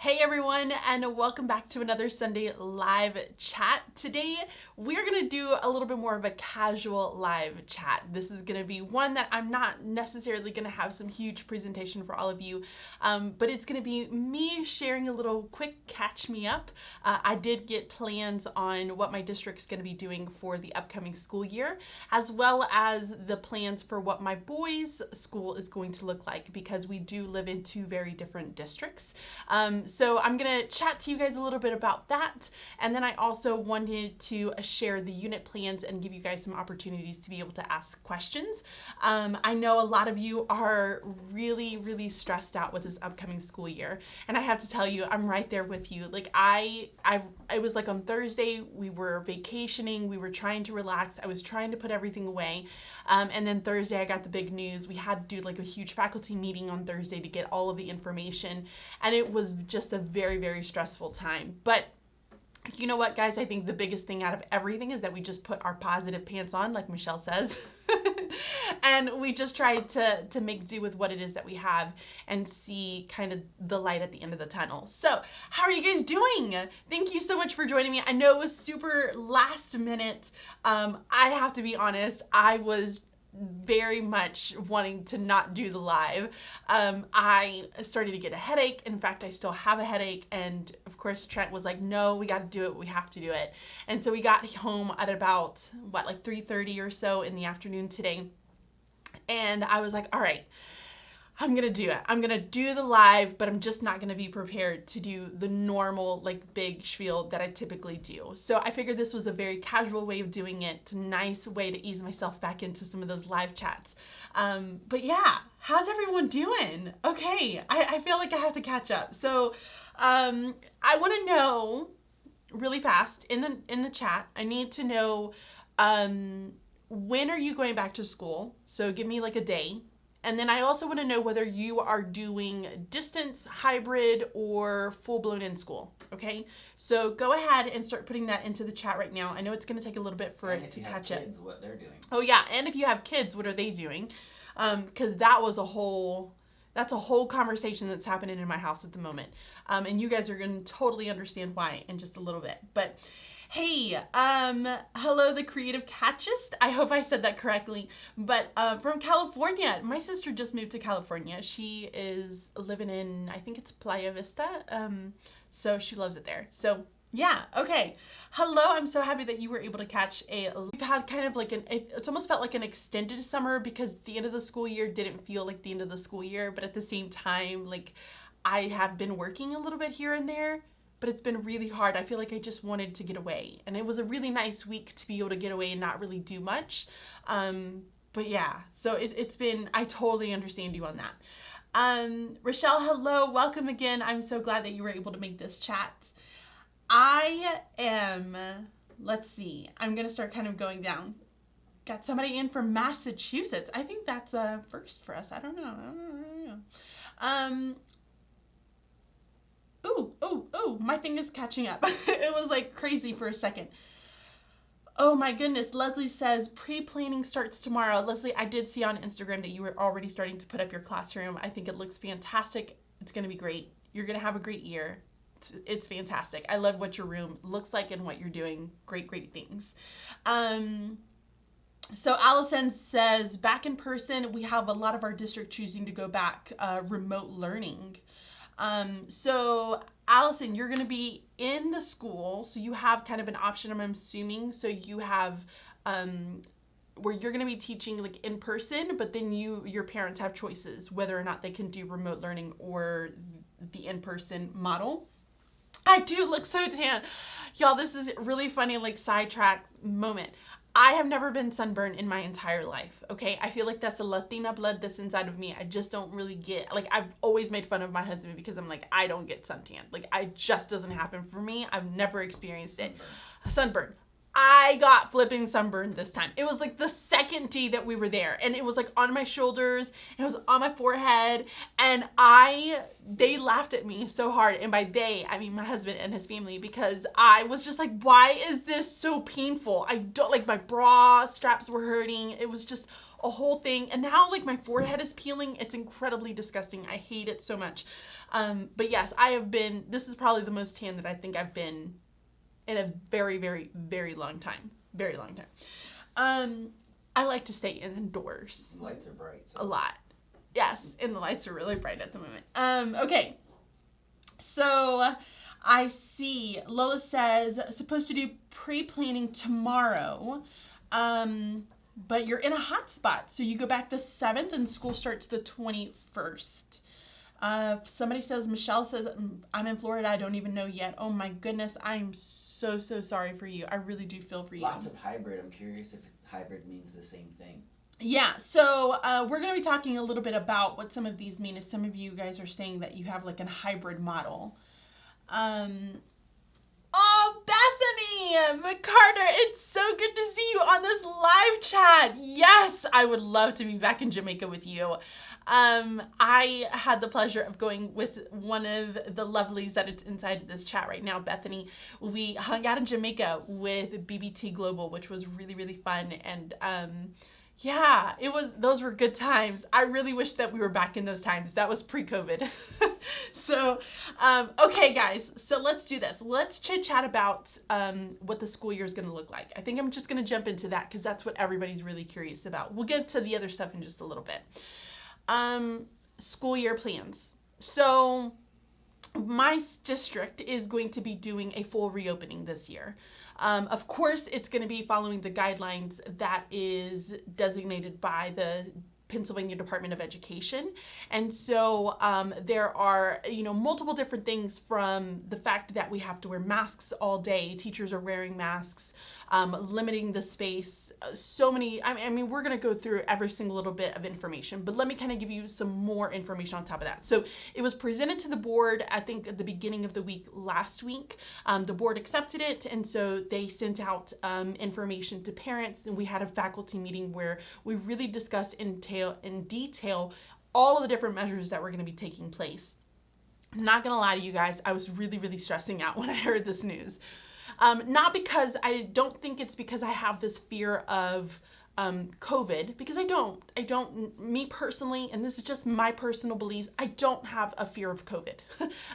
Hey everyone, and welcome back to another Sunday live chat. Today we're gonna do a little bit more of a casual live chat. This is gonna be one that I'm not necessarily gonna have some huge presentation for all of you, but it's gonna be me sharing a little quick catch me up. I did get plans on what my district's gonna be doing for the upcoming school year, as well as the plans for what my boys' school is going to look like, because we do live in two very different districts. So I'm gonna chat to you guys a little bit about that, and then I also wanted to share the unit plans and give you guys some opportunities to be able to ask questions. I know a lot of you are really stressed out with this upcoming school year, and I have to tell you, I'm right there with you. Like it was like on Thursday, we were vacationing, we were trying to relax, I was trying to put everything away, and then Thursday I got the big news. We had to do like a huge faculty meeting on Thursday to get all of the information, and it was just a very stressful time. But you know what, guys? I think the biggest thing out of everything is that we just put our positive pants on, like Michelle says, and we just try to make do with what it is that we have and see kind of the light at the end of the tunnel. So how are you guys doing? Thank you so much for joining me. I know it was super last minute. I have to be honest, I was very much wanting to not do the live. I started to get a headache. In fact, I still have a headache, and of course Trent was like, no, we got to do it, we have to do it. And so we got home at about like 3:30 or so in the afternoon today, and I was like, all right, I'm gonna do it. I'm gonna do the live, but I'm just not gonna be prepared to do the normal, like, big spiel that I typically do. So I figured this was a very casual way of doing it. It's a nice way to ease myself back into some of those live chats. But yeah, how's everyone doing? Okay, I feel like I have to catch up. So I wanna know really fast in the chat, I need to know when are you going back to school? So give me like a day. And then I also want to know whether you are doing distance, hybrid, or full-blown in school, okay? So go ahead and start putting that into the chat right now. I know it's going to take a little bit for it to catch up. What they're doing. Oh yeah, and if you have kids, what are they doing? Because that's a whole conversation that's happening in my house at the moment. And you guys are going to totally understand why in just a little bit. But hey, hello, the creative catchist. I hope I said that correctly. But from California, my sister just moved to California. She is living in, I think it's Playa Vista. So she loves it there. So yeah, okay. Hello, I'm so happy that you were able to catch we've had kind of like it's almost felt like an extended summer, because the end of the school year didn't feel like the end of the school year, but at the same time, like, I have been working a little bit here and there, but it's been really hard. I feel like I just wanted to get away, and it was a really nice week to be able to get away and not really do much. But yeah, so it's been, I totally understand you on that. Rochelle, hello, welcome again. I'm so glad that you were able to make this chat. I am, let's see, I'm gonna start kind of going down. Got somebody in from Massachusetts. I think that's a first for us. I don't know. Oh, my thing is catching up. It was like crazy for a second. Oh my goodness, Leslie says pre-planning starts tomorrow. Leslie, I did see on Instagram that you were already starting to put up your classroom. I think it looks fantastic. It's gonna be great. You're gonna have a great year. It's fantastic. I love what your room looks like and what you're doing. Great things. So Allison says, back in person, we have a lot of our district choosing to go back remote learning. So Allison, you're going to be in the school, so you have kind of an option, I'm assuming. So you have where you're going to be teaching like in person, but then your parents have choices whether or not they can do remote learning or the in-person model. I do look so tan. Y'all, this is really funny, like, sidetrack moment. I have never been sunburned in my entire life, okay? I feel like that's a Latina blood that's inside of me. I just don't really get, like, I've always made fun of my husband because I'm like, I don't get suntan. Like, it just doesn't happen for me. I've never experienced it. Sunburn. I got flipping sunburned this time. It was like the second day that we were there, and it was like on my shoulders, and it was on my forehead, and they laughed at me so hard, and by they, I mean my husband and his family, because I was just like, why is this so painful? I don't, like, my bra straps were hurting. It was just a whole thing. And now like my forehead is peeling. It's incredibly disgusting. I hate it so much. But yes, this is probably the most tan that I think I've been in a very, very, very long time. Very long time. I like to stay indoors. The lights are bright. So. A lot. Yes, and the lights are really bright at the moment. Okay. So I see Lola says supposed to do pre-planning tomorrow. But you're in a hot spot. So you go back the 7th and school starts the 21st. Somebody says, Michelle says, I'm in Florida. I don't even know yet. Oh my goodness. I'm so sorry for you. I really do feel for you. Lots of hybrid. I'm curious if hybrid means the same thing. Yeah. So we're going to be talking a little bit about what some of these mean. If some of you guys are saying that you have like a hybrid model. Oh, Bethany McCarter, it's so good to see you on this live chat. Yes, I would love to be back in Jamaica with you. I had the pleasure of going with one of the lovelies that it's inside this chat right now, Bethany. We hung out in Jamaica with BBT Global, which was really, really fun. And yeah, those were good times. I really wish that we were back in those times. That was pre-COVID. So, okay, guys, so let's do this. Let's chit chat about what the school year is going to look like. I think I'm just going to jump into that because that's what everybody's really curious about. We'll get to the other stuff in just a little bit. School year plans. So my district is going to be doing a full reopening this year. Of course, it's going to be following the guidelines that is designated by the Pennsylvania Department of Education. And so there are, multiple different things, from the fact that we have to wear masks all day. Teachers are wearing masks, limiting the space. So many, I mean, we're going to go through every single little bit of information, but let me kind of give you some more information on top of that. So it was presented to the board, I think at the beginning of the week last week. The board accepted it, and so they sent out information to parents, and we had a faculty meeting where we really discussed in detail all of the different measures that were going to be taking place. I'm not going to lie to you guys, I was really, really stressing out when I heard this news. Not because I don't think it's because I have this fear of COVID, because I don't, me personally, and this is just my personal beliefs, I don't have a fear of COVID.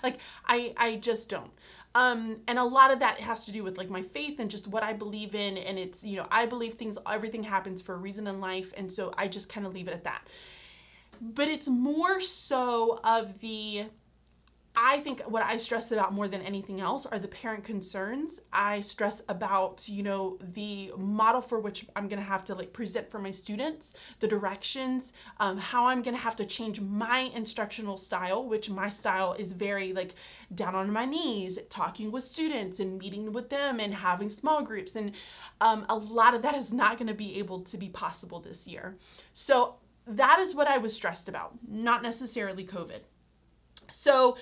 Like, I just don't. And a lot of that has to do with like my faith and just what I believe in. And it's, I believe everything happens for a reason in life. And so I just kind of leave it at that. But it's more so of I think what I stress about more than anything else are the parent concerns. I stress about, the model for which I'm going to have to present for my students, the directions, how I'm going to have to change my instructional style, which my style is very down on my knees, talking with students and meeting with them and having small groups. And a lot of that is not going to be able to be possible this year. So that is what I was stressed about, not necessarily COVID. So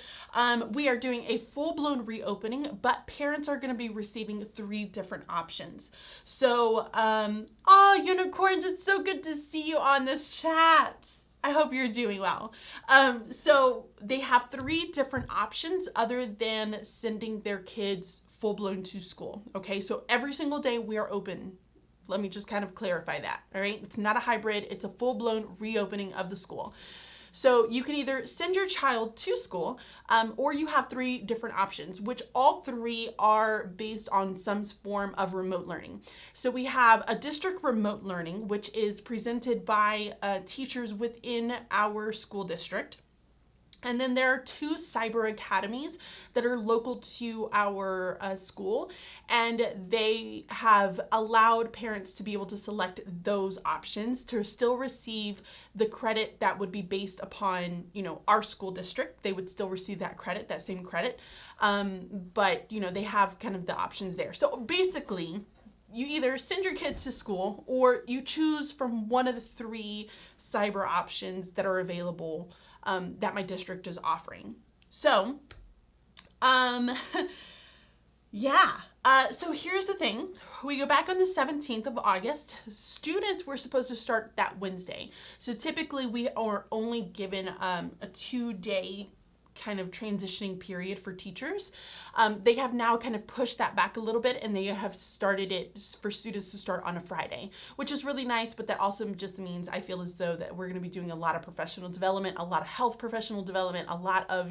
we are doing a full-blown reopening, but parents are going to be receiving 3 different options. So, unicorns, it's so good to see you on this chat. I hope you're doing well. So they have 3 different options other than sending their kids full-blown to school. Okay, so every single day we are open. Let me just kind of clarify that. All right, it's not a hybrid. It's a full-blown reopening of the school. So you can either send your child to school, or you have 3 different options, which all 3 are based on some form of remote learning. So we have a district remote learning, which is presented by teachers within our school district. And then there are 2 cyber academies that are local to our school, and they have allowed parents to be able to select those options to still receive the credit that would be based upon, our school district. They would still receive that credit, that same credit, but, they have kind of the options there. So basically, you either send your kids to school or you choose from one of the 3 cyber options that are available that my district is offering. So, yeah. So here's the thing. We go back on the 17th of August. Students were supposed to start that Wednesday. So typically we are only given a 2-day kind of transitioning period for teachers. They have now kind of pushed that back a little bit, and they have started it for students to start on a Friday, which is really nice, but that also just means I feel as though that we're going to be doing a lot of professional development, a lot of health professional development, a lot of,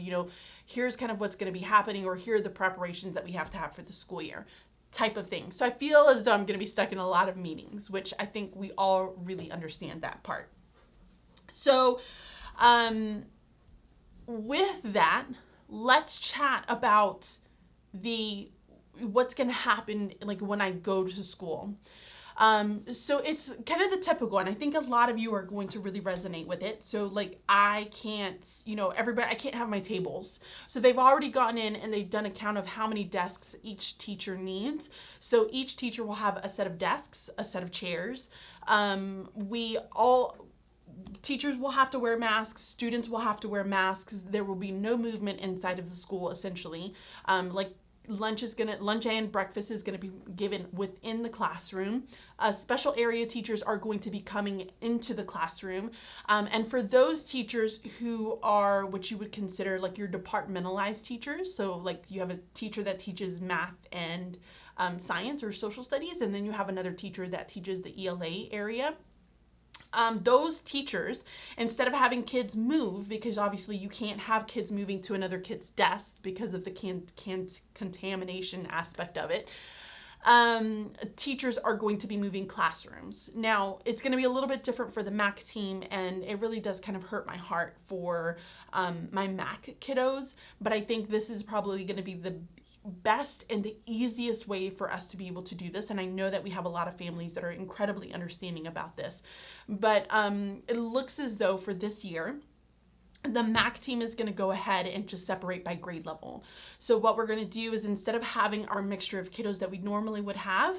here's kind of what's going to be happening, or here are the preparations that we have to have for the school year type of thing. So I feel as though I'm going to be stuck in a lot of meetings, which I think we all really understand that part. So with that, let's chat about what's going to happen like when I go to school. So it's kind of the typical, and I think a lot of you are going to really resonate with it. So like I can't, I can't have my tables. So they've already gotten in and they've done a count of how many desks each teacher needs. So each teacher will have a set of desks, a set of chairs. Teachers will have to wear masks, students will have to wear masks. There will be no movement inside of the school, essentially. Lunch and breakfast is gonna be given within the classroom. Special area teachers are going to be coming into the classroom. And for those teachers who are what you would consider like your departmentalized teachers, so like you have a teacher that teaches math and science or social studies, and then you have another teacher that teaches the ELA area. Those teachers, instead of having kids move, because obviously you can't have kids moving to another kid's desk because of the contamination aspect of it, teachers are going to be moving classrooms. Now, it's going to be a little bit different for the MAC team, and it really does kind of hurt my heart for my MAC kiddos, but I think this is probably going to be the best and the easiest way for us to be able to do this. And I know that we have a lot of families that are incredibly understanding about this, but it looks as though for this year, the MAC team is going to go ahead and just separate by grade level. So what we're going to do is, instead of having our mixture of kiddos that we normally would have,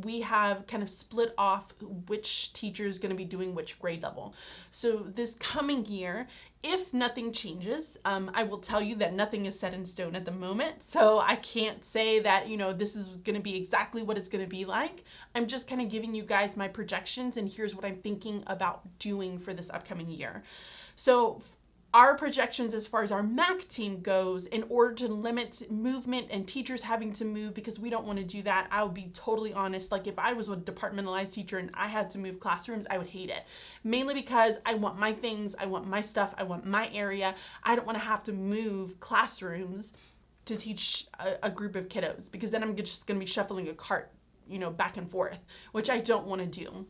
we have kind of split off which teacher is going to be doing which grade level. So this coming year, if nothing changes, I will tell you that nothing is set in stone at the moment. So I can't say that, this is going to be exactly what it's going to be like. I'm just kind of giving you guys my projections, and here's what I'm thinking about doing for this upcoming year. So our projections as far as our MAC team goes, in order to limit movement and teachers having to move, because we don't want to do that. I'll be totally honest. Like if I was a departmentalized teacher and I had to move classrooms, I would hate it. Mainly because I want my things, I want my stuff, I want my area. I don't want to have to move classrooms to teach a group of kiddos, because then I'm just going to be shuffling a cart, back and forth, which I don't want to do.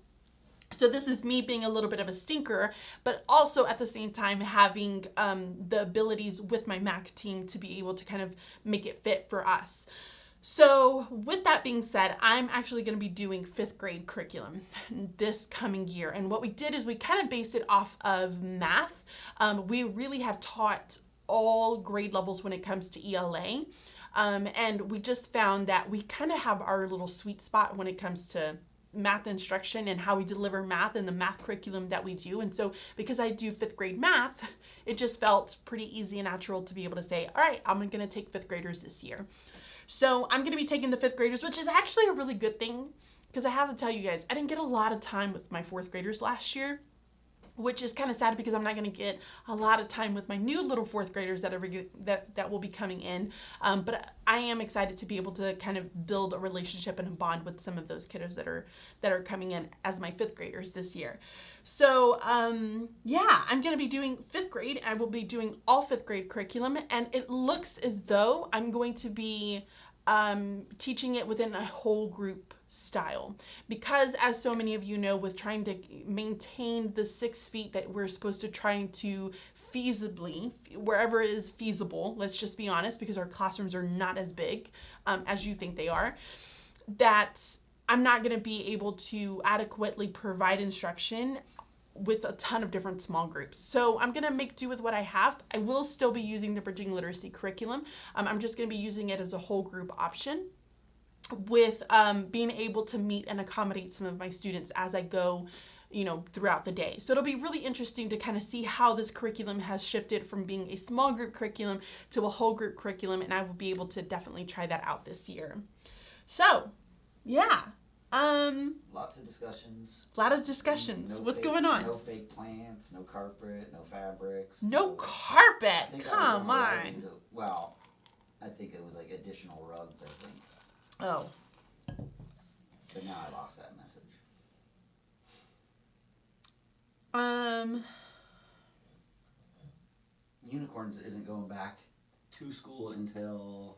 So this is me being a little bit of a stinker, but also at the same time having the abilities with my MAC team to be able to kind of make it fit for us. So with that being said, I'm actually going to be doing 5th grade curriculum this coming year. And what we did is we kind of based it off of math. We really have taught all grade levels when it comes to ELA. And we just found that we kind of have our little sweet spot when it comes to math instruction and how we deliver math and the math curriculum that we do. And so because I do 5th grade math, it just felt pretty easy and natural to be able to say, all right, I'm going to take 5th graders this year. So I'm going to be taking the 5th graders, which is actually a really good thing, because I have to tell you guys, I didn't get a lot of time with my 4th graders last year, which is kind of sad because I'm not going to get a lot of time with my new little 4th graders that will be coming in. But I am excited to be able to kind of build a relationship and a bond with some of those kiddos that are coming in as my 5th graders this year. So yeah, I'm going to be doing 5th grade. I will be doing all 5th grade curriculum, and it looks as though I'm going to be teaching it within a whole group style, because as so many of you know, with trying to maintain the 6 feet that we're supposed to trying to feasibly, wherever it is feasible, let's just be honest, because our classrooms are not as big as you think they are, that I'm not going to be able to adequately provide instruction with a ton of different small groups. So I'm going to make do with what I have. I will still be using the Bridging Literacy curriculum. I'm just going to be using it as a whole group option, with being able to meet and accommodate some of my students as I go, throughout the day. So it'll be really interesting to kind of see how this curriculum has shifted from being a small group curriculum to a whole group curriculum, and I will be able to definitely try that out this year. So yeah, Lots of discussions. A lot of discussions. No What's fake, going on? No fake plants, no carpet, no fabrics. No I carpet. think Come on. Well, I think it was like additional rugs, I think. Oh. But now I lost that message. Unicorns isn't going back to school until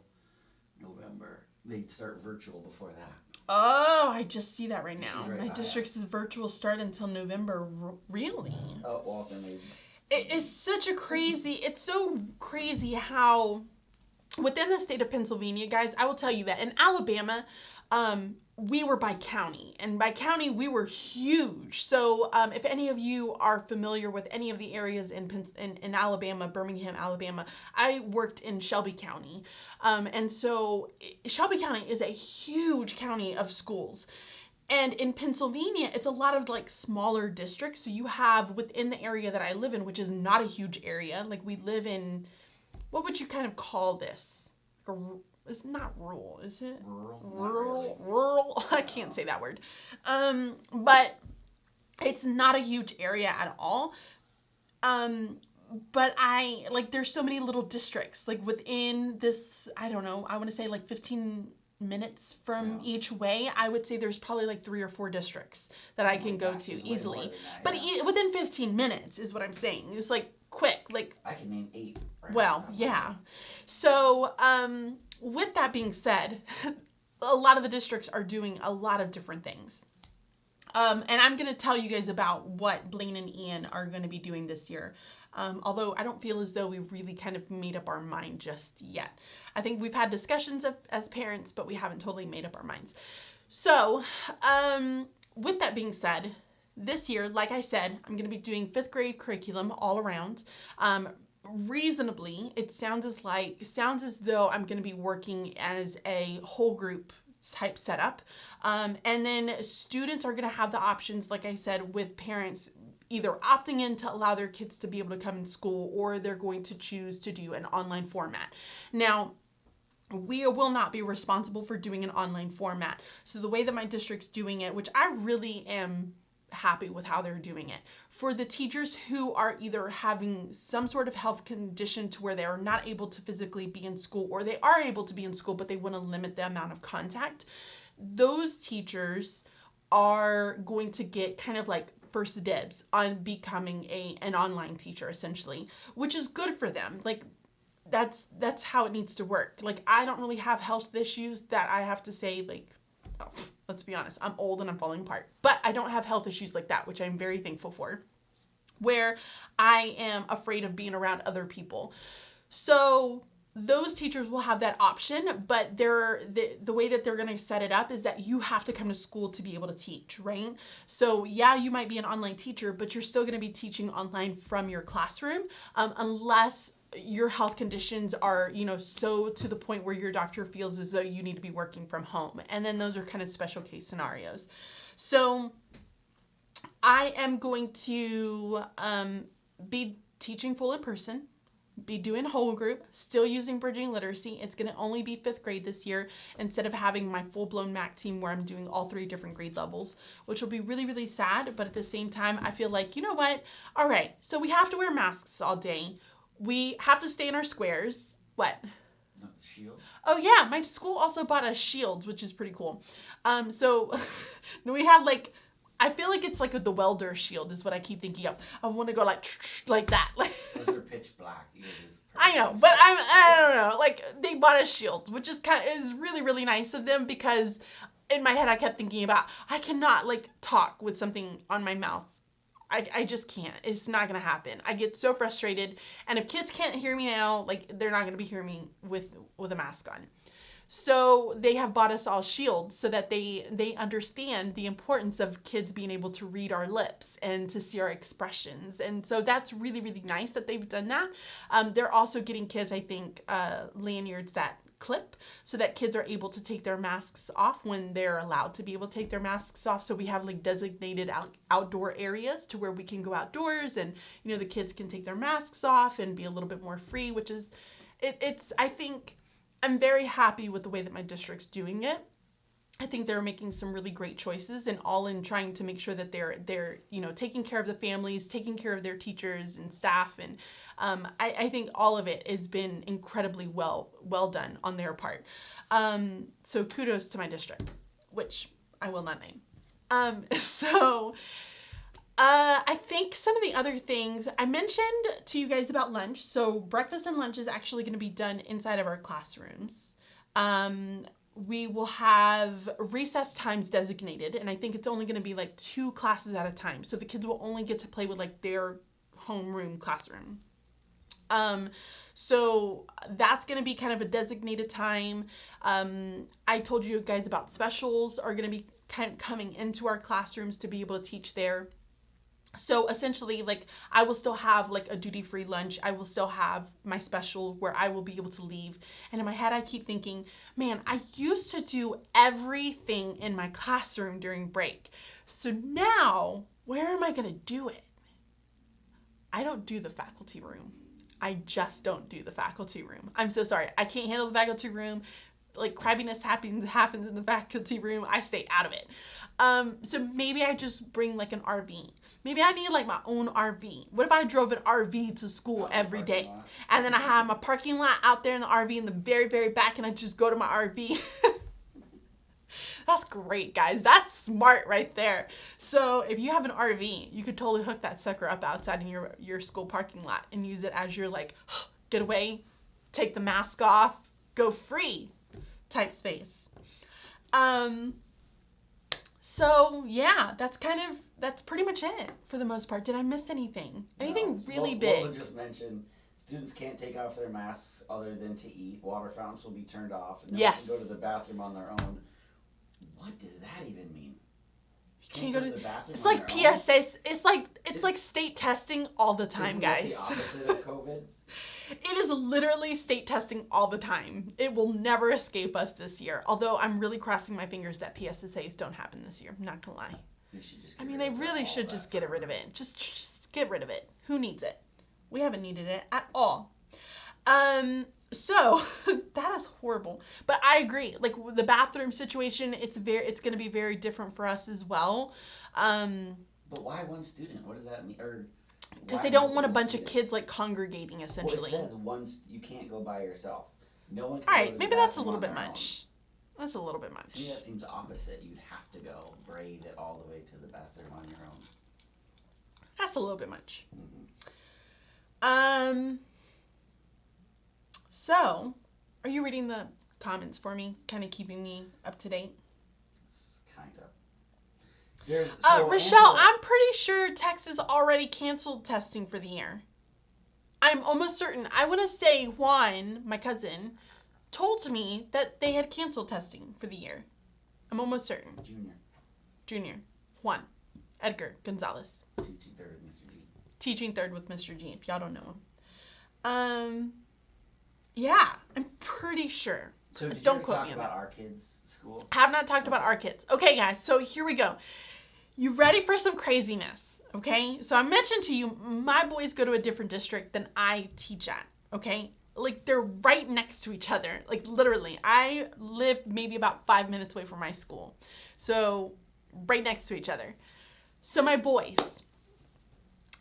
November. They'd start virtual before that. Oh, I just see that right now. She's right My by district's virtual start until November. Really? Oh, well, then they... It's such a crazy, it's so crazy how within the state of Pennsylvania, guys, I will tell you that in Alabama, we were by county, and by county we were huge. So if any of you are familiar with any of the areas in Alabama, Birmingham, Alabama, I worked in Shelby County, and so Shelby County is a huge county of schools. And in Pennsylvania, it's a lot of like smaller districts. So you have within the area that I live in, which is not a huge area. Like we live in, what would you kind of call this? It's not rural, is it? Rural. I can't say that word. But it's not a huge area at all. But there's so many little districts, like within this, I don't know, I want to say like 15 minutes from each way, I would say there's probably like 3 or 4 districts that I can go to easily. But within 15 minutes is what I'm saying. It's like quick, like I can name 8. Well, yeah. So, with that being said, a lot of the districts are doing a lot of different things. And I'm going to tell you guys about what Blaine and Ian are going to be doing this year. Although I don't feel as though we've really kind of made up our mind just yet. I think we've had discussions as parents, but we haven't totally made up our minds. So, with that being said, this year, like I said, I'm going to be doing 5th grade curriculum all around. Reasonably, it sounds as though I'm going to be working as a whole group type setup. And then students are going to have the options, like I said, with parents either opting in to allow their kids to be able to come in school, or they're going to choose to do an online format. Now, we will not be responsible for doing an online format. So the way that my district's doing it, which I really am happy with how they're doing it, for the teachers who are either having some sort of health condition to where they are not able to physically be in school, or they are able to be in school but they want to limit the amount of contact, those teachers are going to get kind of like first dibs on becoming an online teacher, essentially, which is good for them. Like that's how it needs to work. Like I don't really have health issues that I have to say, like, oh, let's be honest, I'm old and I'm falling apart, but I don't have health issues like that, which I'm very thankful for, where I am afraid of being around other people. So those teachers will have that option, but the way that they're going to set it up is that you have to come to school to be able to teach, right? So yeah, you might be an online teacher, but you're still going to be teaching online from your classroom, unless your health conditions are, so to the point where your doctor feels as though you need to be working from home. And then those are kind of special case scenarios. So I am going to be teaching full in person, be doing whole group, still using Bridging Literacy. It's going to only be 5th grade this year instead of having my full-blown MAC team where I'm doing all 3 different grade levels, which will be really, really sad. But at the same time, I feel like, you know what? All right, so we have to wear masks all day. We have to stay in our squares. What? No, shield. Oh yeah, my school also bought us shields, which is pretty cool. So we have like, I feel like it's like the welder shield is what I keep thinking of. I want to go like that. Those are pitch black. I know, but I don't know. Like they bought us shields, which is is really, really nice of them, because in my head I kept thinking about, I cannot like talk with something on my mouth. I just can't. It's not going to happen. I get so frustrated. And if kids can't hear me now, like they're not going to be hearing me with a mask on. So they have bought us all shields so that they understand the importance of kids being able to read our lips and to see our expressions. And so that's really, really nice that they've done that. They're also getting kids, I think, lanyards that clip so that kids are able to take their masks off when they're allowed to be able to take their masks off. So we have like designated outdoor areas to where we can go outdoors and, the kids can take their masks off and be a little bit more free, which is, I think I'm very happy with the way that my district's doing it. I think they're making some really great choices, and all in trying to make sure that they're taking care of the families, taking care of their teachers and staff, and I think all of it has been incredibly well done on their part. So kudos to my district, which I will not name. I think some of the other things I mentioned to you guys about lunch. So breakfast and lunch is actually going to be done inside of our classrooms. We will have recess times designated, and I think it's only going to be like 2 classes at a time. So the kids will only get to play with like their homeroom classroom. So that's going to be kind of a designated time. I told you guys about specials are going to be kind of coming into our classrooms to be able to teach there. So essentially, like, I will still have like a duty-free lunch. I will still have my special where I will be able to leave. And in my head, I keep thinking, man, I used to do everything in my classroom during break. So now, where am I going to do it? I don't do the faculty room. I just don't do the faculty room. I'm so sorry. I can't handle the faculty room. Like, crabbiness happens in the faculty room. I stay out of it. So maybe I just bring like an RV. Maybe I need like my own RV. What if I drove an RV to school every day? And then I have my parking lot out there in the RV in the very, very back, and I just go to my RV. That's great, guys. That's smart right there. So if you have an RV, you could totally hook that sucker up outside in your school parking lot and use it as your like get away, take the mask off, go free type space. So yeah, that's pretty much it for the most part. Did I miss anything? Anything really big? Lola just mentioned students can't take off their masks other than to eat. Water fountains will be turned off. And yes. They can go to the bathroom on their own. What does that even mean? You can't go to the bathroom. It's like PSA. It's like state testing all the time, guys. Isn't that the opposite of COVID? It is literally state testing all the time. It will never escape us this year. Although I'm really crossing my fingers that PSSAs don't happen this year. I'm not gonna lie. They really should just get rid of it. Just get rid of it. Who needs it? We haven't needed it at all. So that is horrible. But I agree. Like the bathroom situation, it's going to be very different for us as well. But why one student? What does that mean? Because they don't want a bunch of kids like congregating essentially. Well, it says you can't go by yourself. No one can. All right, maybe that's a little bit much. That's a little bit much. To me, that seems opposite. You'd have to go braid it all the way to the bathroom on your own. That's a little bit much. Mm-hmm. So, are you reading the comments for me? Kind of keeping me up to date? Kind of. Rochelle, I'm pretty sure Texas already canceled testing for the year. I'm almost certain. I want to say Juan, my cousin, told me that they had canceled testing for the year. I'm almost certain. Junior. Juan. Edgar Gonzalez. Teaching third with Mr. G, if y'all don't know him. Yeah, I'm pretty sure. So did don't you quote talk me on about that. our kids' school? Have not talked about our kids. Okay, guys, so here we go. You ready for some craziness? Okay, so I mentioned to you, my boys go to a different district than I teach at. Okay, like they're right next to each other. Like literally, I live maybe about 5 minutes away from my school, so right next to each other. So my boys,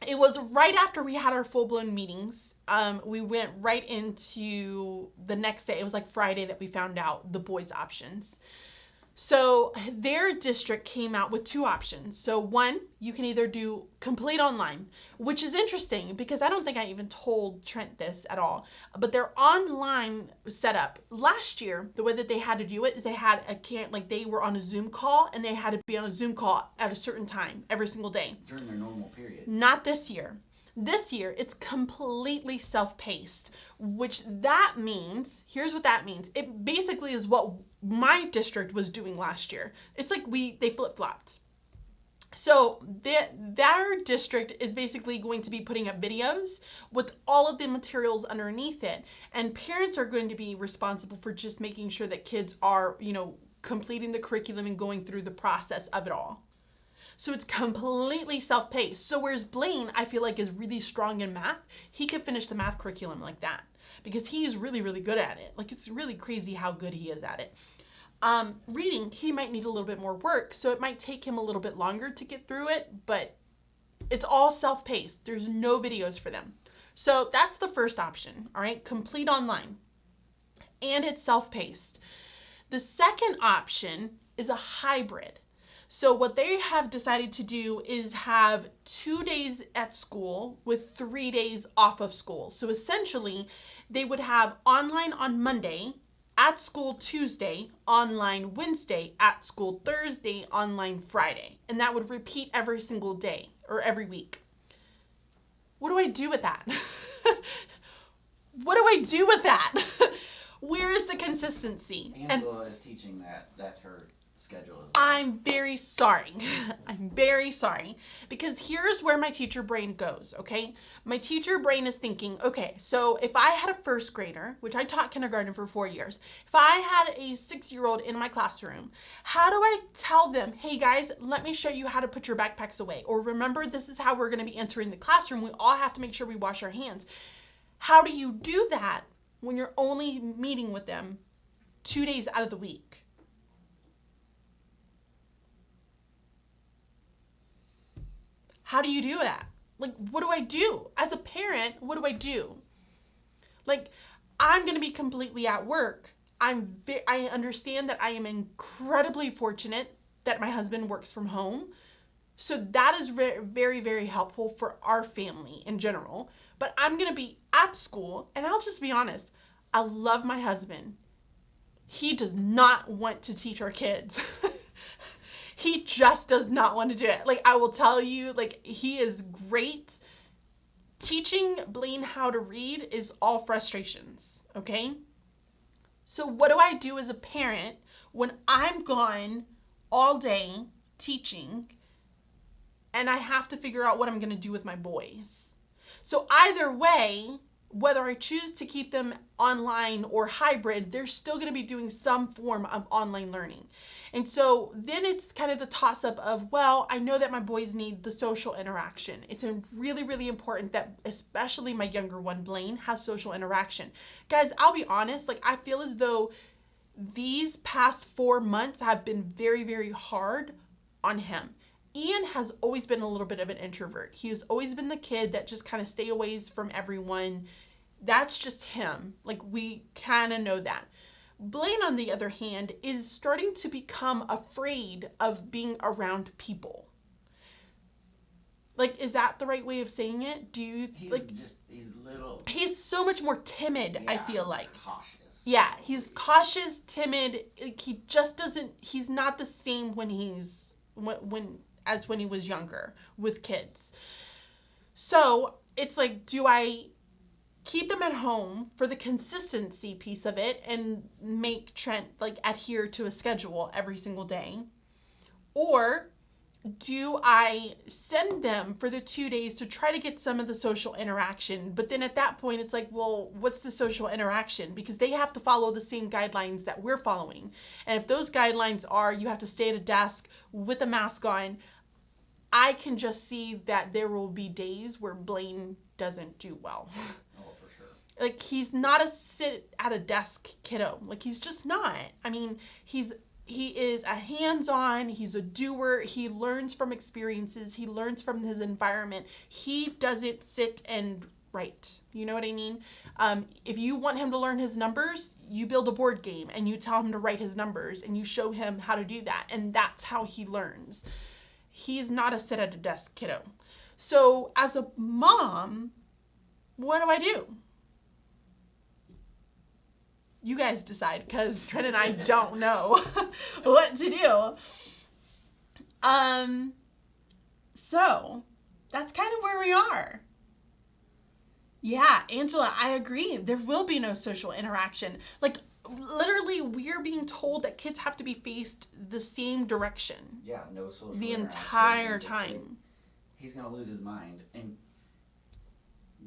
it was right after we had our full-blown meetings. We went right into the next day. It was like Friday that we found out the boys' options. So their district came out with 2 options. So one, you can either do complete online, which is interesting because I don't think I even told Trent this at all. But their online setup last year, the way that they had to do it is they had they were on a Zoom call and they had to be on a Zoom call at a certain time every single day. During their normal period. Not this year. This year, it's completely self-paced, which that means, here's what that means. It basically is what my district was doing last year. It's like they flip-flopped. So their district is basically going to be putting up videos with all of the materials underneath it. And parents are going to be responsible for just making sure that kids are, completing the curriculum and going through the process of it all. So it's completely self-paced. So whereas Blaine, I feel like, is really strong in math, he could finish the math curriculum like that because he's really, really good at it. Like, it's really crazy how good he is at it. Reading, he might need a little bit more work, so it might take him a little bit longer to get through it, but it's all self-paced. There's no videos for them. So that's the first option, all right? Complete online. And it's self-paced. The second option is a hybrid. So what they have decided to do is have 2 days at school with 3 days off of school. So essentially, they would have online on Monday, at school Tuesday, online Wednesday, at school Thursday, online Friday. And that would repeat every single day or every week. What do I do with that? What do I do with that? Where is the consistency? Angela is teaching that. That's her schedule as well. I'm very sorry. I'm very sorry. Because here's where my teacher brain goes, okay? My teacher brain is thinking, okay, so if I had a first grader, which I taught kindergarten for 4 years, if I had a 6-year-old in my classroom, how do I tell them, hey guys, let me show you how to put your backpacks away? Or remember, this is how we're going to be entering the classroom. We all have to make sure we wash our hands. How do you do that when you're only meeting with them 2 days out of the week? How do you do that? Like, what do I do? As a parent, what do I do? Like, I'm going to be completely at work. I understand that I am incredibly fortunate that my husband works from home. So that is very, very helpful for our family in general. But I'm going to be at school, and I'll just be honest. I love my husband. He does not want to teach our kids. He just does not want to do it. Like, I will tell you, like, he is great. Teaching Blaine how to read is all frustrations, okay? So what do I do as a parent when I'm gone all day teaching and I have to figure out what I'm going to do with my boys? So either way, whether I choose to keep them online or hybrid, they're still going to be doing some form of online learning. And so then it's kind of the toss-up of, well, I know that my boys need the social interaction. It's really, really important that especially my younger one, Blaine, has social interaction. Guys, I'll be honest, like, I feel as though these past 4 months have been very, very hard on him. Ian has always been a little bit of an introvert. He has always been the kid that just kind of stay away from everyone. That's just him. Like, we kind of know that. Blaine, on the other hand, is starting to become afraid of being around people. Like, is that the right way of saying it? Do you, he's little. He's so much more timid, Yeah, I feel like. Cautious. Yeah, he's cautious, timid. Like, he just doesn't, he's not the same when as when he was younger with kids. So it's like, do I keep them at home for the consistency piece of it and make Trent like adhere to a schedule every single day? Or do I send them for the 2 days to try to get some of the social interaction? But then at that point, it's like, well, what's the social interaction? Because they have to follow the same guidelines that we're following. And if those guidelines are you have to stay at a desk with a mask on, I can just see that there will be days where Blaine doesn't do well. Oh, for sure. Like, he's not a sit at a desk kiddo. Like, he's just not. I mean, he is a hands-on, he's a doer, he learns from experiences, he learns from his environment. He doesn't sit and write. You know what I mean? If you want him to learn his numbers, you build a board game and you tell him to write his numbers and you show him how to do that. And that's how he learns. He's not a sit at a desk kiddo. So as a mom, what do I do? You guys decide, because Trent and I don't know what to do. So that's kind of where we are. Yeah, Angela, I agree. There will be no social interaction. Like, literally, we're being told that kids have to be faced the same direction. Yeah, no social the interaction. entire time. He's going to lose his mind, and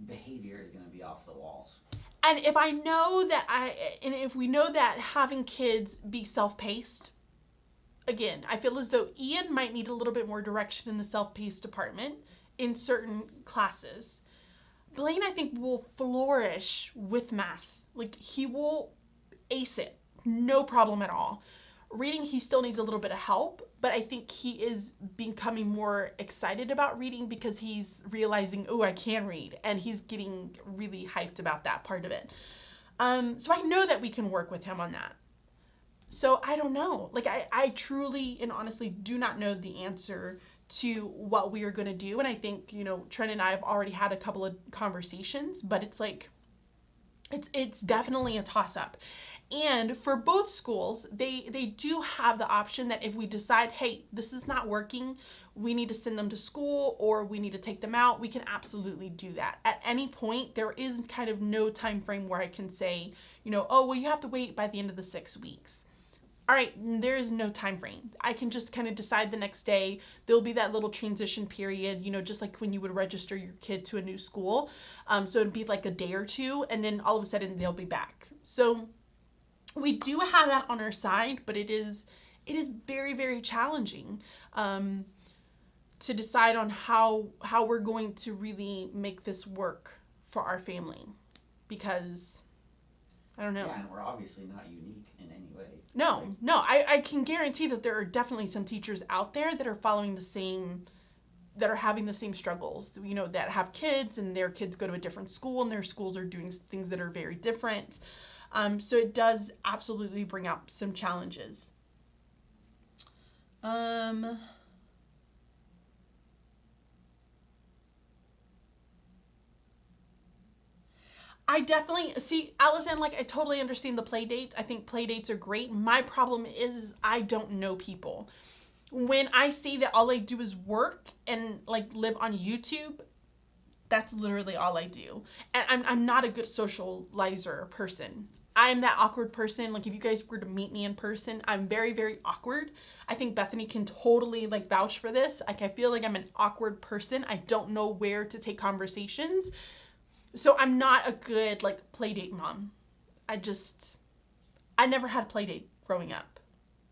behavior is going to be off the walls. And if I know that if we know that having kids be self-paced, again, I feel as though Ian might need a little bit more direction in the self-paced department in certain classes. Blaine, I think, will flourish with math. Like, he will ace it. No problem at all. Reading, he still needs a little bit of help, but I think he is becoming more excited about reading because he's realizing, oh, I can read, and he's getting really hyped about that part of it. So I know that we can work with him on that. So I don't know. Like, I truly and honestly do not know the answer to what we are going to do. And I think, Trent and I have already had a couple of conversations, but it's like, it's definitely a toss up. And for both schools, they do have the option that if we decide, hey, this is not working, we need to send them to school or we need to take them out, we can absolutely do that. At any point, there is kind of no time frame where I can say, oh, well, you have to wait by the end of the 6 weeks. All right, there is no time frame. I can just kind of decide the next day. There'll be that little transition period, just like when you would register your kid to a new school. So it'd be like a day or two, and then all of a sudden they'll be back. So we do have that on our side, but it is very, very challenging to decide on how we're going to really make this work for our family, because I don't know. Yeah, and we're obviously not unique in any way. No, I can guarantee that there are definitely some teachers out there that are following that are having the same struggles, that have kids and their kids go to a different school and their schools are doing things that are very different. So it does absolutely bring up some challenges. I definitely see, Allison, like, I totally understand the play dates. I think play dates are great. My problem is I don't know people. When I say that all I do is work and like live on YouTube, that's literally all I do. And I'm not a good socializer person. I'm that awkward person. Like, if you guys were to meet me in person, I'm very, very awkward. I think Bethany can totally like vouch for this. Like, I feel like I'm an awkward person. I don't know where to take conversations. So I'm not a good like play date mom. I never had a play date growing up.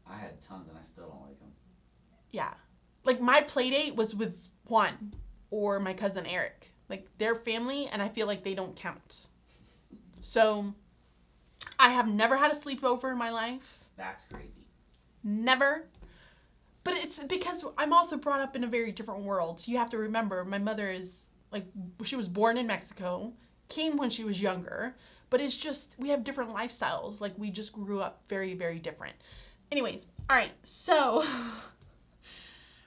I had tons and I still don't like them. Yeah. Like, my play date was with Juan or my cousin Eric. Like, their family, and I feel like they don't count. So I have never had a sleepover in my life. That's crazy. Never. But it's because I'm also brought up in a very different world. So you have to remember, my mother is, like, she was born in Mexico, came when she was younger, but it's just, we have different lifestyles. Like, we just grew up very, very different. Anyways, all right, so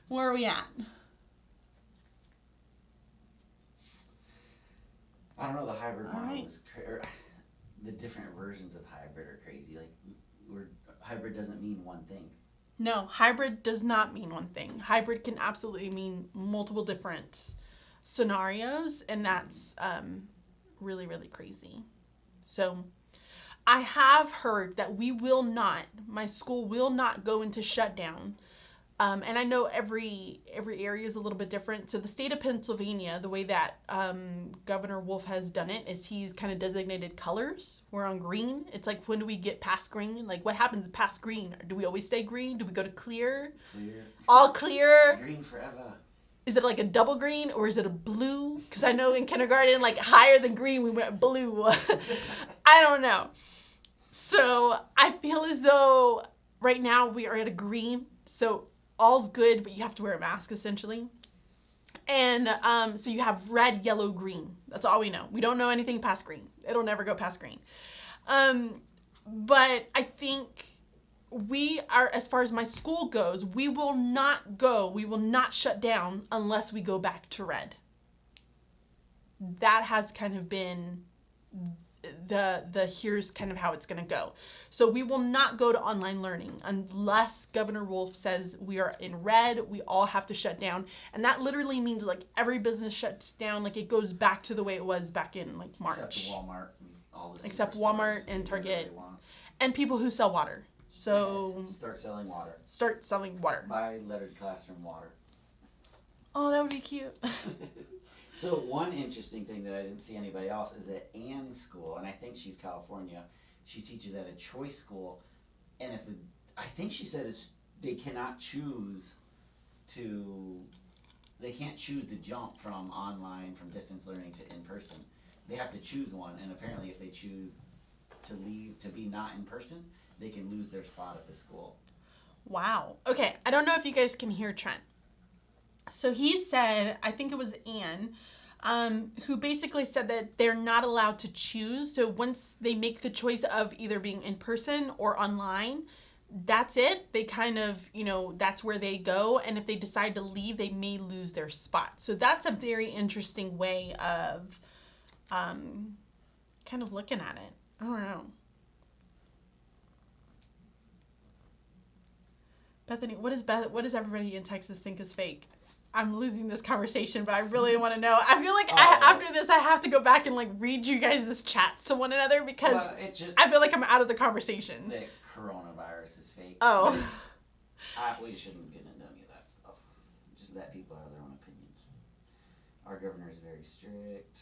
where are we at? I don't know, the hybrid All model right. is the different versions of hybrid are crazy. Like, hybrid doesn't mean one thing. No, hybrid does not mean one thing. Hybrid can absolutely mean multiple different scenarios, and that's really, really crazy. So I have heard that my school will not go into shutdown. And I know every area is a little bit different. So the state of Pennsylvania, the way that Governor Wolf has done it is he's kind of designated colors. We're on green. It's like, when do we get past green? Like, what happens past green? Do we always stay green? Do we go to clear? Clear. All clear? Green forever. Is it like a double green or is it a blue? Because I know in kindergarten, like, higher than green, we went blue. I don't know. So I feel as though right now we are at a green. So all's good, but you have to wear a mask essentially. And so you have red, yellow, green. That's all we know. We don't know anything past green. It'll never go past green. But I think we are, as far as my school goes, we will not shut down unless we go back to red. That has kind of been here's kind of how it's going to go. So we will not go to online learning unless Governor Wolf says we are in red. We all have to shut down. And that literally means, like, every business shuts down. Like, it goes back to the way it was back in, like, March. Except Walmart. Except Walmart and Target. And people who sell water. So start selling water. Start selling water. Buy lettered classroom water. Oh, that would be cute. So one interesting thing that I didn't see anybody else is that Anne's school, and I think she's California, she teaches at a choice school, and I think she said they can't choose to jump from online, from distance learning to in person. They have to choose one, and apparently if they choose to be not in person, they can lose their spot at the school. Wow. Okay, I don't know if you guys can hear Trent. So he said, I think it was Anne, who basically said that they're not allowed to choose. So once they make the choice of either being in person or online, that's it. They kind of, that's where they go. And if they decide to leave, they may lose their spot. So that's a very interesting way of kind of looking at it. I don't know. Bethany, what does everybody in Texas think is fake? I'm losing this conversation, but I really want to know. I feel like after this, I have to go back and read you guys' chats to one another because I feel like I'm out of the conversation. The coronavirus is fake. Oh. We shouldn't get into any of that stuff. Just let people have their own opinions. Our governor is very strict.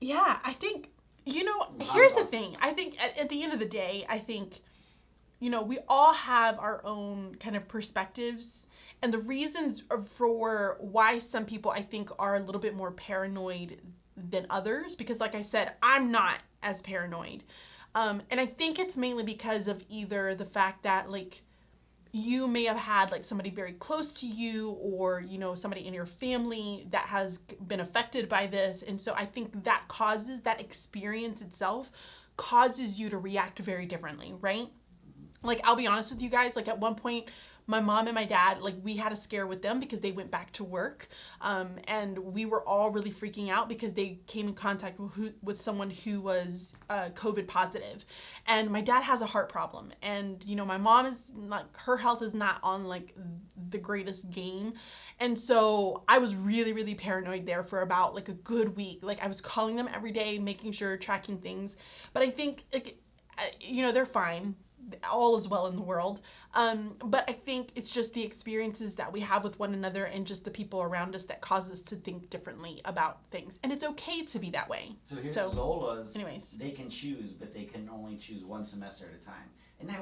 Yeah, I think, here's the thing. I think at the end of the day, I think, we all have our own kind of perspectives. And the reasons for why some people, I think, are a little bit more paranoid than others, because like I said, I'm not as paranoid. And I think it's mainly because of either the fact that, you may have had, somebody very close to you or, somebody in your family that has been affected by this. And so I think that experience itself causes you to react very differently, right? I'll be honest with you guys, at one point, my mom and my dad, we had a scare with them because they went back to work. And we were all really freaking out because they came in contact with someone who was COVID positive. And my dad has a heart problem. And, my mom is her health is not on the greatest game. And so I was really, really paranoid there for about a good week. I was calling them every day, making sure, tracking things. But I think, they're fine. All is well in the world. But I think it's just the experiences that we have with one another and just the people around us that cause us to think differently about things. And it's okay to be that way. So here's Lola's, anyways, they can choose, but they can only choose one semester at a time. And that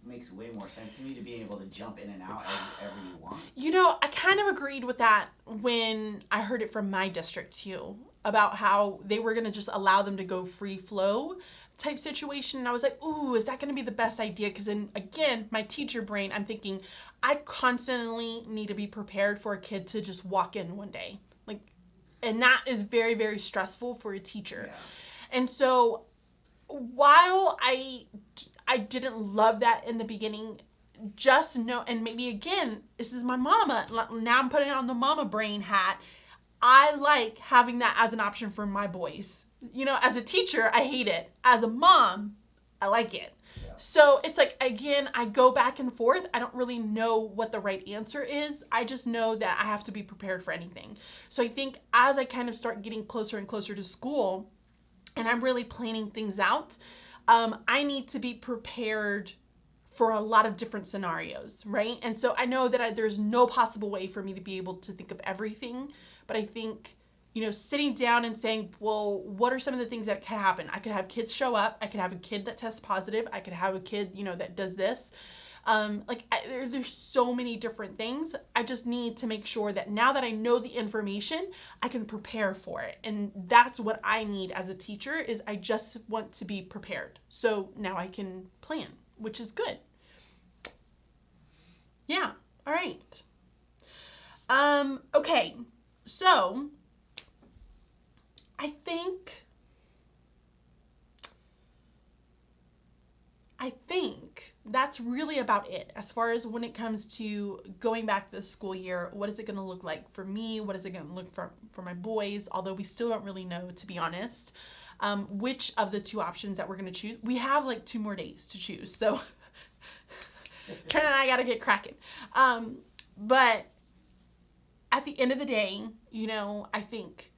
makes way more sense to me, to be able to jump in and out ever you want. I kind of agreed with that when I heard it from my district too, about how they were going to just allow them to go free flow type situation. And I was like, ooh, is that going to be the best idea? Because then again, my teacher brain, I'm thinking I constantly need to be prepared for a kid to just walk in one day. And that is very, very stressful for a teacher. Yeah. And so while I didn't love that in the beginning, just know, and maybe again, this is my mama. Now I'm putting on the mama brain hat. I like having that as an option for my boys. As a teacher, I hate it. As a mom, I like it. Yeah. So it's again, I go back and forth. I don't really know what the right answer is. I just know that I have to be prepared for anything. So I think as I kind of start getting closer and closer to school, and I'm really planning things out, I need to be prepared for a lot of different scenarios, right? And so I know that there's no possible way for me to be able to think of everything, but I think, sitting down and saying, well, what are some of the things that can happen? I could have kids show up. I could have a kid that tests positive. I could have a kid, that does this. There's so many different things. I just need to make sure that now that I know the information, I can prepare for it. And that's what I need as a teacher, is I just want to be prepared. So now I can plan, which is good. Yeah. All right. Okay. So I think that's really about it as far as when it comes to going back to the school year. What is it going to look like for me? What is it going to look for my boys? Although we still don't really know, to be honest, which of the two options that we're going to choose. We have 2 more days to choose. So Trent and I got to get cracking. But at the end of the day, I think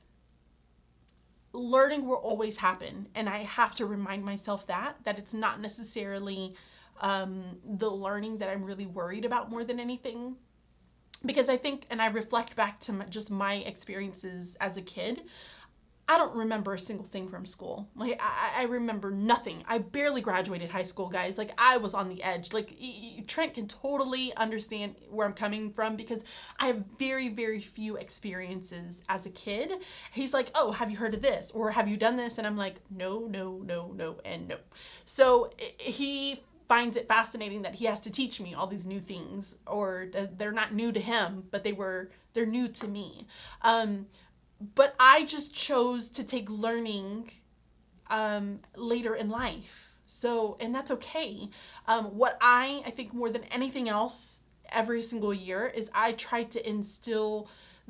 learning will always happen, and I have to remind myself that it's not necessarily the learning that I'm really worried about more than anything, because I think, and I reflect back to just my experiences as a kid, I don't remember a single thing from school. I remember nothing. I barely graduated high school, guys. I was on the edge. Trent can totally understand where I'm coming from, because I have very, very few experiences as a kid. He's like, oh, have you heard of this? Or have you done this? And I'm like, no, and no. So he finds it fascinating that he has to teach me all these new things, or they're not new to him, but they're new to me. But I just chose to take learning later in life. So, and that's okay. What I think more than anything else every single year is I try to instill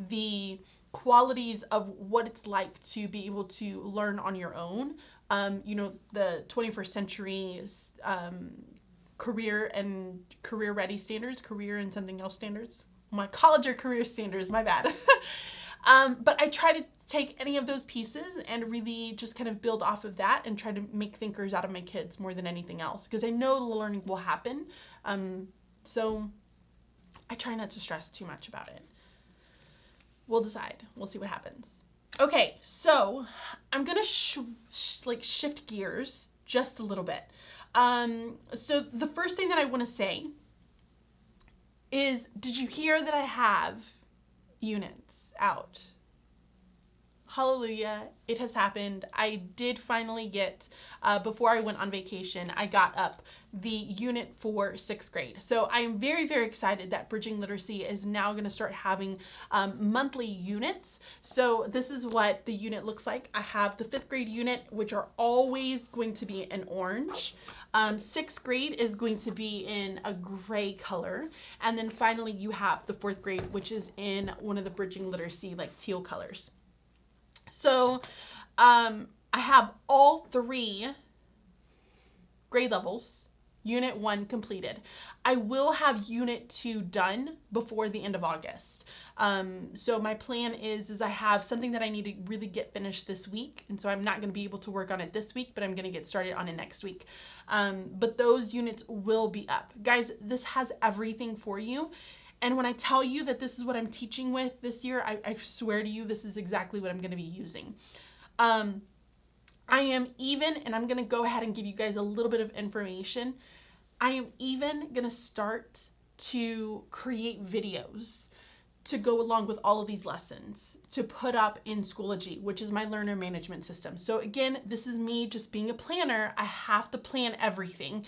the qualities of what it's like to be able to learn on your own. The 21st century career ready standards, career and something else standards. My college or career standards, my bad. But I try to take any of those pieces and really just kind of build off of that and try to make thinkers out of my kids more than anything else, because I know the learning will happen. So I try not to stress too much about it. We'll decide. We'll see what happens. Okay, so I'm gonna shift gears just a little bit. So the first thing that I want to say is, did you hear that I have units out? Hallelujah, it has happened. I did finally get, before I went on vacation, I got up the unit for 6th grade. So I am very, very excited that Bridging Literacy is now going to start having monthly units. So this is what the unit looks like. I have the 5th grade unit, which are always going to be in orange. 6th grade is going to be in a gray color. And then finally you have the 4th grade, which is in one of the Bridging Literacy like teal colors. So I have all 3 grade levels, unit 1 completed. I will have unit 2 done before the end of August. So my plan is I have something that I need to really get finished this week. And so I'm not going to be able to work on it this week, but I'm going to get started on it next week. But those units will be up. Guys, this has everything for you. And when I tell you that this is what I'm teaching with this year, I swear to you, this is exactly what I'm going to be using. I am even, and I'm going to go ahead and give you guys a little bit of information. I am even going to start to create videos to go along with all of these lessons to put up in Schoology, which is my learner management system. So again, this is me just being a planner. I have to plan everything.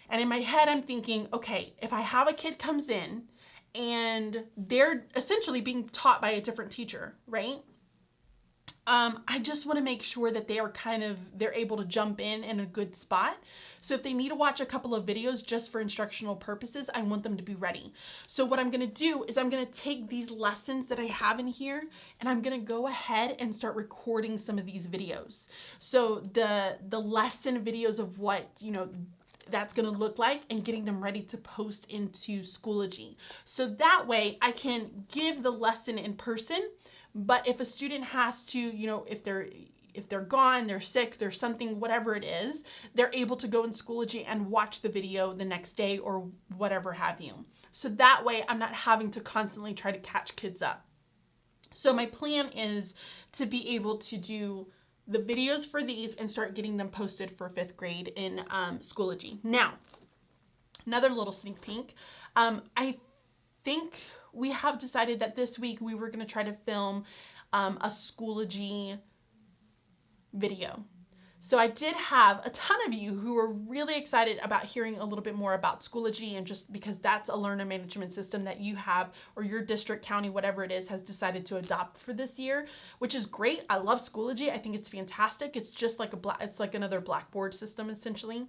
And in my head, I'm thinking, okay, if I have a kid comes in and they're essentially being taught by a different teacher, right? I just want to make sure that they're able to jump in a good spot. So if they need to watch a couple of videos just for instructional purposes, I want them to be ready. So what I'm going to do is I'm going to take these lessons that I have in here and I'm going to go ahead and start recording some of these videos. So the lesson videos of what, that's going to look like, and getting them ready to post into Schoology. So that way I can give the lesson in person, but if a student has to, if they're gone, they're sick, there's something, whatever it is, they're able to go in Schoology and watch the video the next day or whatever have you. So that way I'm not having to constantly try to catch kids up. So my plan is to be able to do the videos for these and start getting them posted for 5th grade in Schoology. Now, another little sneak peek. I think we have decided that this week we were going to try to film a Schoology video. So I did have a ton of you who were really excited about hearing a little bit more about Schoology, and just because that's a learner management system that you have, or your district, county, whatever it is, has decided to adopt for this year, which is great. I love Schoology. I think it's fantastic. It's just like it's like another Blackboard system essentially.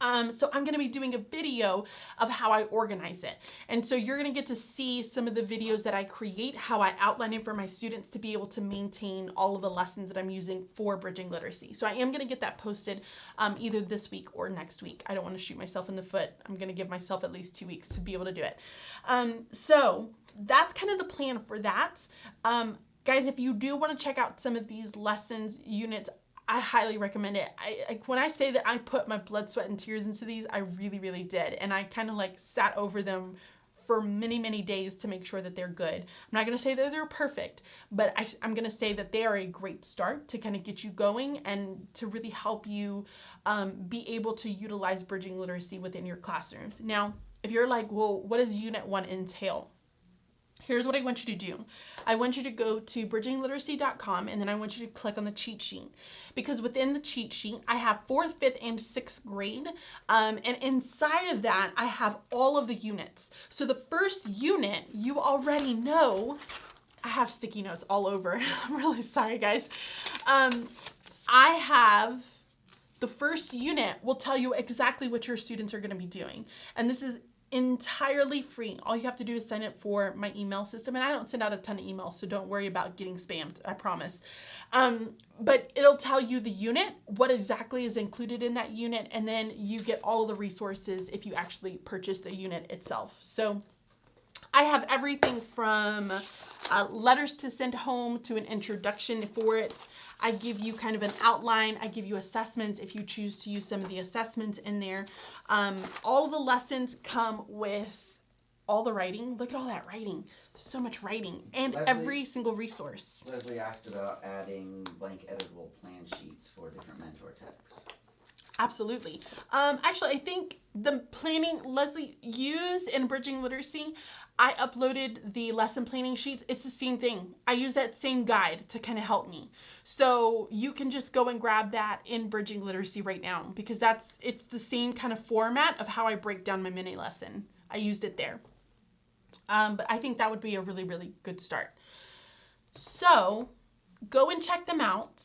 So I'm going to be doing a video of how I organize it. And so you're going to get to see some of the videos that I create, how I outline it for my students to be able to maintain all of the lessons that I'm using for Bridging Literacy. So I am going to get that posted either this week or next week. I don't want to shoot myself in the foot. I'm going to give myself at least 2 weeks to be able to do it. So that's kind of the plan for that. Guys, if you do want to check out some of these lessons, units, I highly recommend it. When I say that I put my blood, sweat, and tears into these, I really, really did. And I kind of sat over them for many, many days to make sure that they're good. I'm not going to say that they're perfect, but I'm going to say that they are a great start to kind of get you going and to really help you be able to utilize Bridging Literacy within your classrooms. Now, if you're like, well, what does Unit 1 entail? here's what I want you to do. I want you to go to bridgingliteracy.com, and then I want you to click on the cheat sheet, because within the cheat sheet, I have 4th, 5th, and 6th grade. And inside of that, I have all of the units. So the first unit, you already know, I have sticky notes all over. I'm really sorry, guys. I have the first unit will tell you exactly what your students are going to be doing. And this is entirely free. All you have to do is sign up for my email system, and I don't send out a ton of emails, so don't worry about getting spammed, I promise. But it'll tell you the unit, what exactly is included in that unit, and then you get all of the resources if you actually purchase the unit itself. So I have everything from letters to send home to an introduction for it. I give you kind of an outline. I give you assessments if you choose to use some of the assessments in there. All of the lessons come with all the writing. Look at all that writing. So much writing. And Leslie, every single resource. Leslie asked about adding blank editable plan sheets for different mentor texts. Absolutely. Actually, I think the planning Leslie used in Bridging Literacy, I uploaded the lesson planning sheets. It's the same thing. I use that same guide to kind of help me. So you can just go and grab that in Bridging Literacy right now, because it's the same kind of format of how I break down my mini lesson. I used it there. But I think that would be a really, really good start. So go and check them out.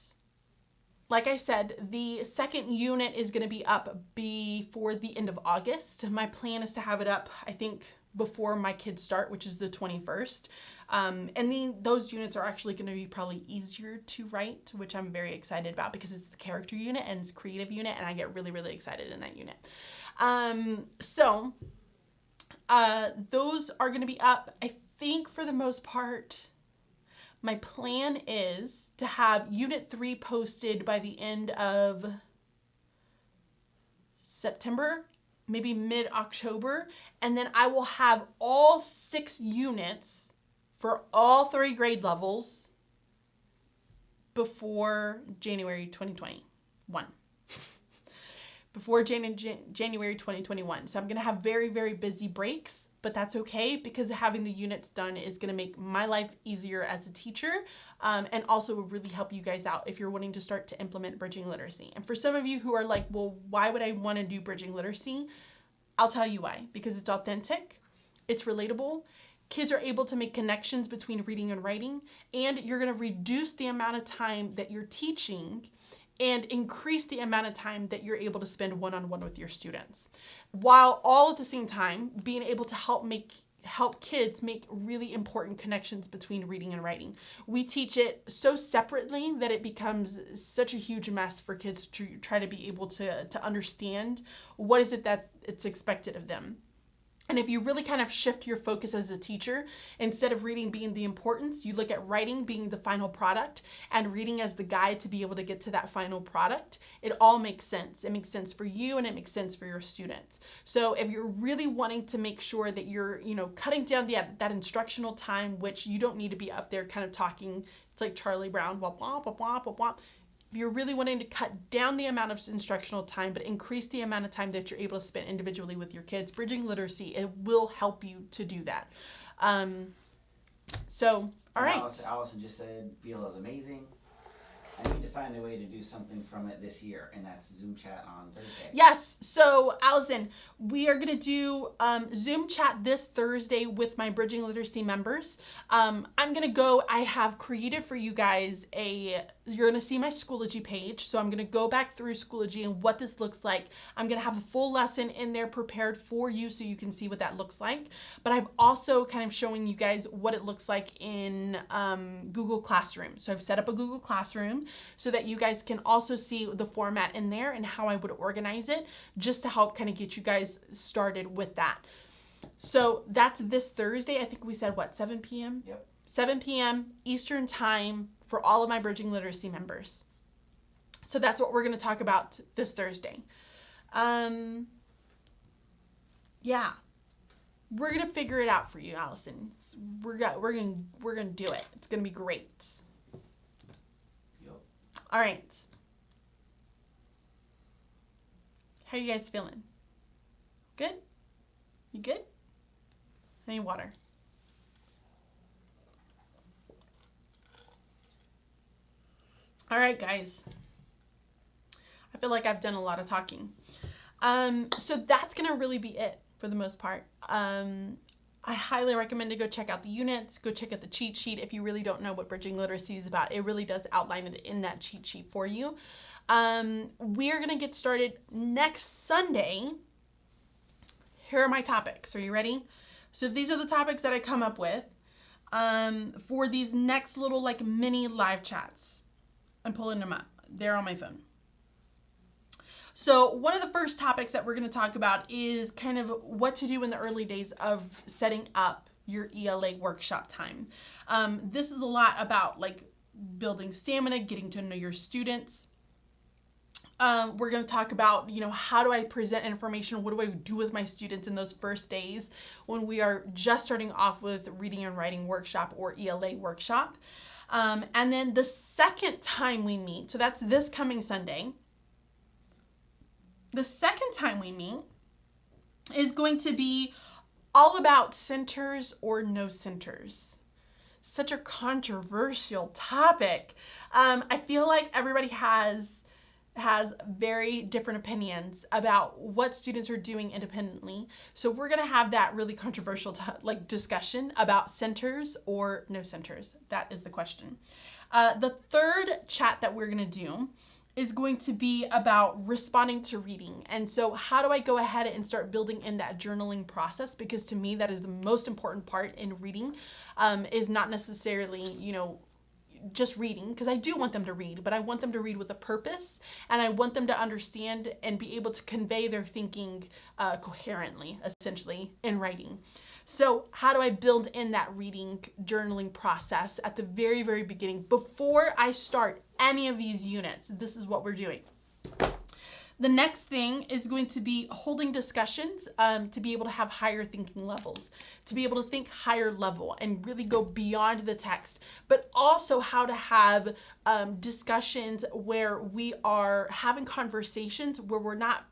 Like I said, the second unit is going to be up before the end of August. My plan is to have it up, I think, before my kids start, which is the 21st. And those units are actually going to be probably easier to write, which I'm very excited about, because it's the character unit and it's creative unit, and I get really, really excited in that unit. Those are going to be up, I think, for the most part. My plan is to have Unit 3 posted by the end of September, maybe mid-October, and then I will have all 6 units for all 3 grade levels before January 2021. Before January 2021. So I'm going to have very, very busy breaks, but that's okay, because having the units done is going to make my life easier as a teacher, and also will really help you guys out if you're wanting to start to implement Bridging Literacy. And for some of you who are like, well, why would I want to do Bridging Literacy? I'll tell you why. Because it's authentic, it's relatable, kids are able to make connections between reading and writing, and you're going to reduce the amount of time that you're teaching and increase the amount of time that you're able to spend one-on-one with your students, while all at the same time being able to help kids make really important connections between reading and writing. We teach it so separately that it becomes such a huge mess for kids to try to be able to understand what is it that it's expected of them. And if you really kind of shift your focus as a teacher, instead of reading being the importance, you look at writing being the final product and reading as the guide to be able to get to that final product, it all makes sense. It makes sense for you, and it makes sense for your students. So if you're really wanting to make sure that you're, cutting down that instructional time, which you don't need to be up there kind of talking, it's like Charlie Brown, wah, wah, wah, wah, wah, wah. If you're really wanting to cut down the amount of instructional time, but increase the amount of time that you're able to spend individually with your kids, Bridging Literacy, it will help you to do that. All right. Allison just said, Beal is amazing. I need to find a way to do something from it this year, and that's Zoom chat on Thursday. Yes. So, Allison, we are going to do Zoom chat this Thursday with my Bridging Literacy members. I'm going to go, I have created for you guys you're going to see my Schoology page. So I'm going to go back through Schoology and what this looks like. I'm going to have a full lesson in there prepared for you so you can see what that looks like. But I'm also kind of showing you guys what it looks like in Google Classroom. So I've set up a Google Classroom so that you guys can also see the format in there and how I would organize it, just to help kind of get you guys started with that. So that's this Thursday. I think we said, 7 p.m.? Yep. 7 p.m. Eastern Time for all of my Bridging Literacy members. So that's what we're going to talk about this Thursday. Yeah. We're going to figure it out for you, Allison. We're going to do it. It's going to be great. Yep. All right. How are you guys feeling? Good? You good? I need water. All right, guys. I feel like I've done a lot of talking. So that's going to really be it for the most part. I highly recommend to go check out the units, go check out the cheat sheet if you really don't know what bridging literacy is about. It really does outline it in that cheat sheet for you. We are going to get started next Sunday. Here are my topics. Are you ready? So these are the topics that I come up with for these next little like mini live chats. I'm pulling them up. They're on my phone. So one of the first topics that we're going to talk about is kind of what to do in the early days of setting up your ELA workshop time. This is a lot about like building stamina, getting to know your students. We're going to talk about, how do I present information? What do I do with my students in those first days when we are just starting off with reading and writing workshop or ELA workshop. And then the second time we meet, so that's this coming Sunday. The second time we meet is going to be all about centers or no centers. Such a controversial topic. I feel like everybody has very different opinions about what students are doing independently. So we're going to have that really controversial discussion about centers or no centers. That is the question. The third chat that we're going to do is going to be about responding to reading. And so how do I go ahead and start building in that journaling process? Because to me, that is the most important part in reading, is not necessarily, just reading, because I do want them to read, but I want them to read with a purpose, and I want them to understand and be able to convey their thinking coherently, essentially, in writing. So how do I build in that reading journaling process at the very, very beginning before I start any of these units? This is what we're doing. The next thing is going to be holding discussions to be able to have higher thinking levels, to be able to think higher level and really go beyond the text, but also how to have discussions where we are having conversations where we're not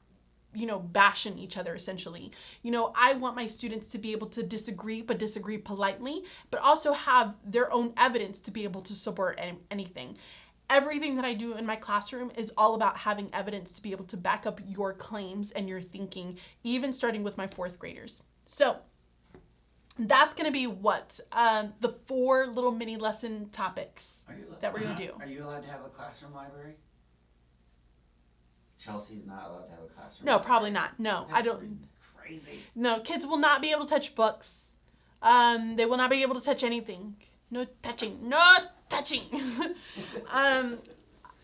bashing each other, essentially. I want my students to be able to disagree, but disagree politely, but also have their own evidence to be able to support anything. Everything that I do in my classroom is all about having evidence to be able to back up your claims and your thinking, even starting with my 4th graders. So that's going to be what the 4 little mini lesson topics that we're going to do. Are you allowed to have a classroom library? Chelsea's not allowed to have a classroom No, library. Probably not. No, That's I don't. Crazy. No, kids will not be able to touch books. They will not be able to touch anything. No touching. No touching.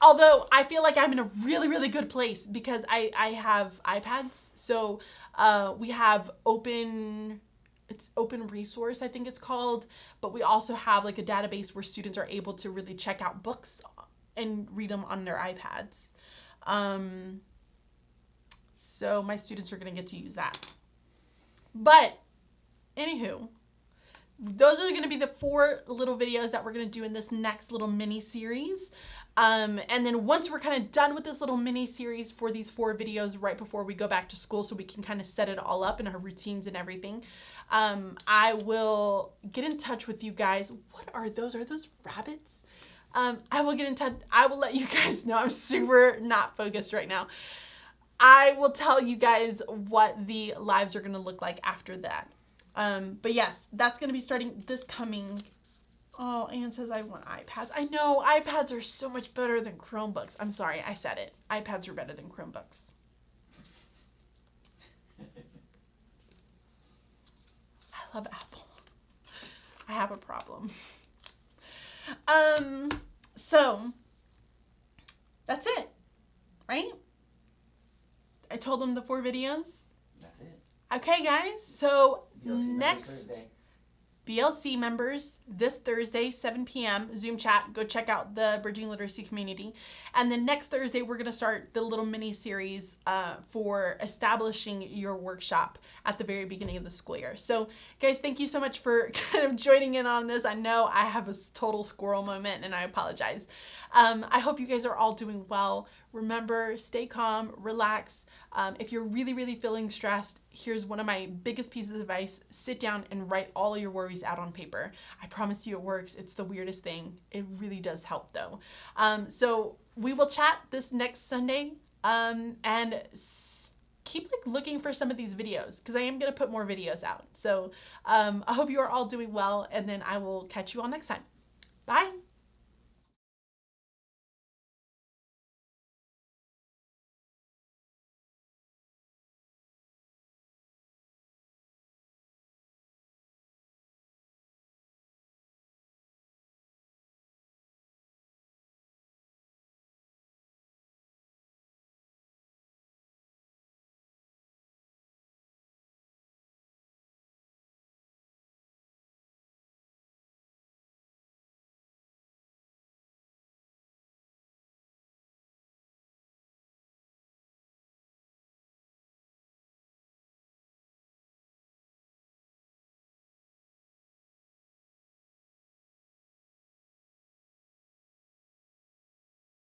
Although I feel like I'm in a really, really good place because I have iPads. So we have open resource, I think it's called. But we also have like a database where students are able to really check out books and read them on their iPads. So my students are going to get to use that. But anywho, those are going to be the 4 little videos that we're going to do in this next little mini series. And then once we're kind of done with this little mini series for these 4 videos right before we go back to school, so we can kind of set it all up in our routines and everything, I will get in touch with you guys. What are those? Are those rabbits? I will get in touch. I will let you guys know. I'm super not focused right now. I will tell you guys what the lives are going to look like after that. But yes, that's going to be starting this coming. Oh, Anne says I want iPads. I know, iPads are so much better than Chromebooks. I'm sorry, I said it. iPads are better than Chromebooks. I love Apple. I have a problem. So that's it, right? I told them the 4 videos. That's it. Okay, guys. So BLC next BLC members this Thursday, 7 p.m. Zoom chat. Go check out the Bridging Literacy community. And then next Thursday, we're going to start the little mini series for establishing your workshop at the very beginning of the school year. So guys, thank you so much for kind of joining in on this. I know I have a total squirrel moment and I apologize. I hope you guys are all doing well. Remember, stay calm, relax. If you're really, really feeling stressed, here's one of my biggest pieces of advice. Sit down and write all of your worries out on paper. I promise you it works. It's the weirdest thing. It really does help though. So we will chat this next Sunday, and keep looking for some of these videos, because I am going to put more videos out. So I hope you are all doing well, and then I will catch you all next time. Bye.